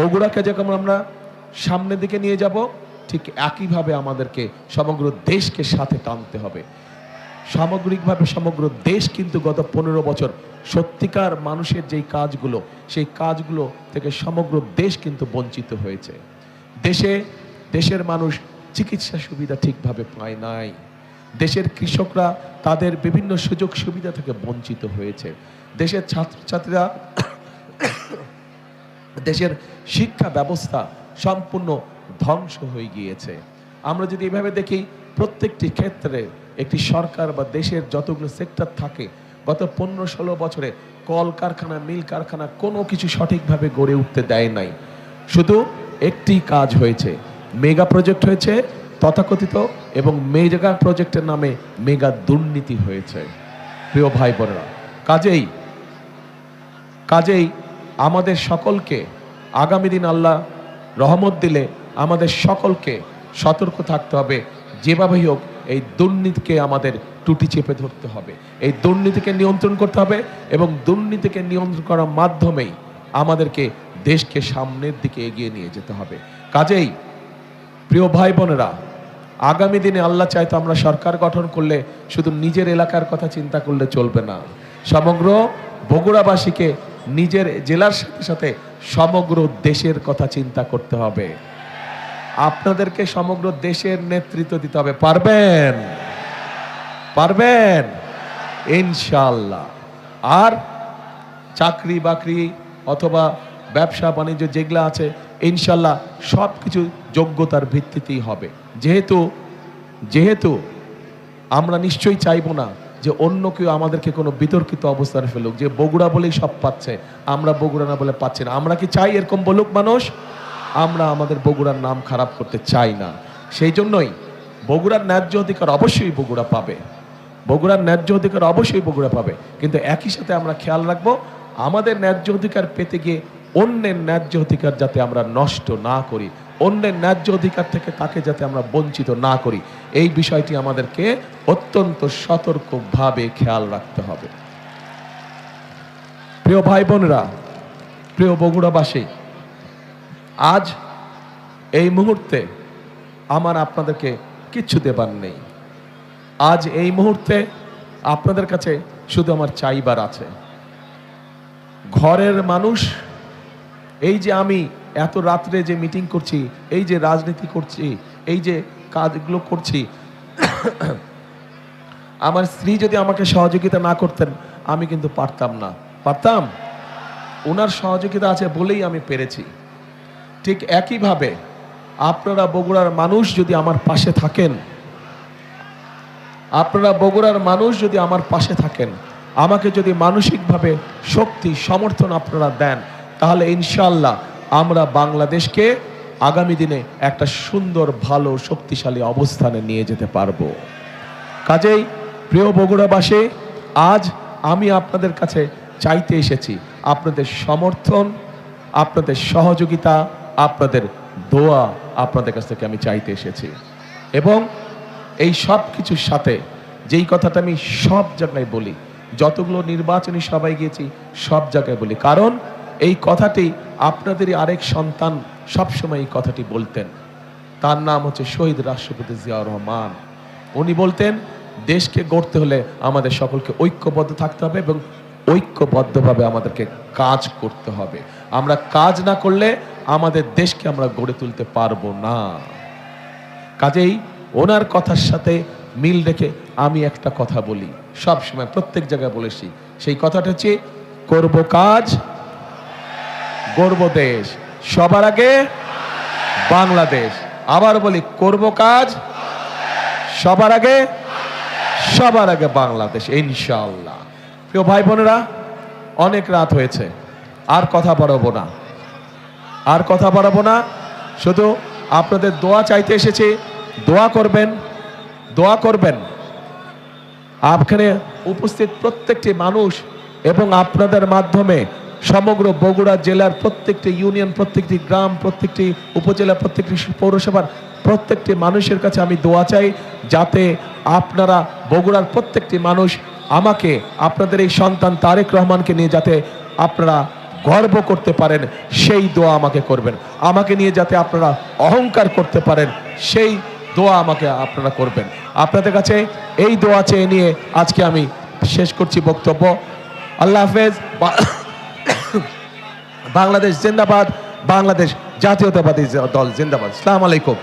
বগুড়াকে যেমন আমরা সামনের দিকে নিয়ে যাব, ঠিক একইভাবে আমাদেরকে সমগ্র দেশকে সাথে টানতে হবে। সামগ্রিকভাবে সমগ্র দেশ কিন্তু গত 15 বছর সত্যিকার মানুষের যেই কাজগুলো, সেই কাজগুলো থেকে সমগ্র দেশ কিন্তু বঞ্চিত হয়েছে। দেশের মানুষ চিকিৎসা সুবিধা ঠিকভাবে পায় নাই। দেশের কৃষকরা তাদের বিভিন্ন সুযোগ সুবিধা থেকে বঞ্চিত হয়েছে। দেশের ছাত্রছাত্রীরা দেশের শিক্ষা ব্যবস্থা সম্পূর্ণ ধ্বংস হয়ে গিয়েছে। আমরা যদি এভাবে দেখি, প্রত্যেকটি ক্ষেত্রে একটি সরকার বা দেশের যতগুলো সেক্টর থাকে, গত 15-16 বছরে কলকারখানা, মিল কারখানা কোনো কিছু সঠিকভাবে গড়ে উঠতে দেয় নাই। শুধু একটি কাজ হয়েছে, মেগা প্রজেক্ট হয়েছে তথাকথিত, এবং মেগা প্রজেক্টের নামে মেগা দুর্নীতি হয়েছে। প্রিয় ভাই বোনেরা, কাজেই আমাদের সকলকে আগামী দিন আল্লাহ রহমত দিলে আমাদের সকলকে সতর্ক থাকতে হবে। যেভাবেই হোক এই দুর্নীতিকে আমাদের টুটি চেপে ধরতে হবে, এই দুর্নীতিকে নিয়ন্ত্রণ করতে হবে, এবং দুর্নীতিকে নিয়ন্ত্রণ করার মাধ্যমেই আমাদেরকে দেশকে সামনের দিকে এগিয়ে নিয়ে যেতে হবে। কাজেই প্রিয় ভাই বোনেরা, আগামী দিনে আল্লাহ চাইতো আমরা সরকার গঠন করলে শুধু নিজের এলাকার কথা চিন্তা করলে চলবে না, সমগ্র বগুড়াবাসীকে নিজের জেলার সাথে সাথে সমগ্র দেশের কথা চিন্তা করতে হবে। আপনাদেরকে সমগ্র দেশের নেতৃত্ব দিতে হবে। পারবেন ইনশাআল্লাহ। আর চাকরি বাকরি অথবা ব্যবসা বাণিজ্য যেগুলো আছে, ইনশাআল্লাহ সব কিছু যোগ্যতার ভিত্তিতেই হবে। যেহেতু আমরা নিশ্চয়ই চাইবো না যে অন্য কেউ আমাদেরকে কোনো বিতর্কিত অবস্থানে ফেলুক, যে বগুড়া বলেই সব পাচ্ছে, আমরা বগুড়া না বলে পাচ্ছি না। আমরা কি চাই এরকম বলুক মানুষ? আমরা আমাদের বগুড়ার নাম খারাপ করতে চাই না। সেই জন্যই বগুড়ার ন্যায্য অধিকার অবশ্যই বগুড়া পাবে, বগুড়ার ন্যায্য অধিকার অবশ্যই বগুড়া পাবে। কিন্তু একই সাথে আমরা খেয়াল রাখবো, আমাদের ন্যায্য অধিকার পেতে গিয়ে অন্যের ন্যায্য অধিকার যাতে আমরা নষ্ট না করি, অন্যের ন্যায্য অধিকার থেকে তাকে যাতে আমরা বঞ্চিত না করি, এই বিষয়টি আমাদেরকে অত্যন্ত সতর্কভাবে খেয়াল রাখতে হবে। প্রিয় ভাই বোনেরা, প্রিয় বগুড়াবাসী, আজ এই মুহূর্তে আমার আপনাদেরকে কিচ্ছু দেবার নেই। আজ এই মুহূর্তে আপনাদের কাছে শুধু আমার চাইবার আছে। ঘরের মানুষ, এই যে আমি এত রাত্রে যে মিটিং করছি, এই যে রাজনীতি করছি, এই যে কাজগুলো করছি, আমার স্ত্রী যদি আমাকে সহযোগিতা না করতেন আমি কিন্তু পারতাম। ওনার সহযোগিতা আছে বলেই আমি পেরেছি। ঠিক একইভাবে আপনারা বগুড়ার মানুষ যদি আমার পাশে থাকেন, আমাকে যদি মানসিকভাবে শক্তি সমর্থন আপনারা দেন, তাহলে ইনশাআল্লাহ আমরা বাংলাদেশকে আগামী দিনে একটা সুন্দর, ভালো, শক্তিশালী অবস্থানে নিয়ে যেতে পারবো। কাজেই প্রিয় বগুড়াবাসী, আজ আমি আপনাদের কাছে চাইতে এসেছি আপনাদের সমর্থন, আপনাদের সহযোগিতা, আপনাদের দোয়া আপনাদের কাছ থেকে আমি চাইতে এসেছি। এবং এই সব কিছুর সাথে যেই কথাটা আমি সব জায়গায় বলি, যতগুলো নির্বাচনী সভায় গিয়েছি সব জায়গায় বলি, কারণ এই কথাটি আপনাদেরই আরেক সন্তান সবসময় এই কথাটি বলতেন। তার নাম হচ্ছে শহীদ রাষ্ট্রপতি জিয়াউর রহমান। উনি বলতেন, দেশকে গড়তে হলে আমাদের সকলকে ঐক্যবদ্ধ থাকতে হবে এবং ঐক্যবদ্ধভাবে আমাদেরকে কাজ করতে হবে। আমরা কাজ না করলে আমাদের দেশকে আমরা গড়ে তুলতে পারবো না। কাজেই ওনার কথার সাথে মিল রেখে আমি একটা কথা বলি, সব সময় প্রত্যেক জায়গায় বলেছি, সেই কথাটা হচ্ছে, করব কাজ, গড়ব দেশ, সবার আগে বাংলাদেশ। আবার বলি, করব কাজ, সবার আগে বাংলাদেশ, ইনশাআল্লাহ। প্রিয় ভাই বোনেরা, অনেক রাত হয়েছে, আর কথা বাড়াবো না, শুধু আপনাদের দোয়া চাইতে এসেছি। দোয়া করবেন আপনারা উপস্থিত প্রত্যেকটি মানুষ, এবং আপনাদের মাধ্যমে সমগ্র বগুড়া জেলার প্রত্যেকটি ইউনিয়ন, প্রত্যেকটি গ্রাম, প্রত্যেকটি উপজেলা, প্রত্যেকটি পৌরসভার প্রত্যেকটি মানুষের কাছে আমি দোয়া চাই, যাতে আপনারা বগুড়ার প্রত্যেকটি মানুষ আমাকে, আপনাদের এই সন্তান তারেক রহমানকে নিয়ে যাতে আপনারা গর্ব করতে পারেন সেই দোয়া আমাকে করবেন। আমাকে নিয়ে যাতে আপনারা অহংকার করতে পারেন সেই দোয়া আমাকে আপনারা করবেন। আপনাদের কাছে এই দোয়া চেয়ে নিয়ে আজকে আমি শেষ করছি বক্তব্য। আল্লাহ হাফেজ। বাংলাদেশ জিন্দাবাদ, বাংলাদেশ জাতীয়তাবাদী দল জিন্দাবাদ। আসসালামু আলাইকুম।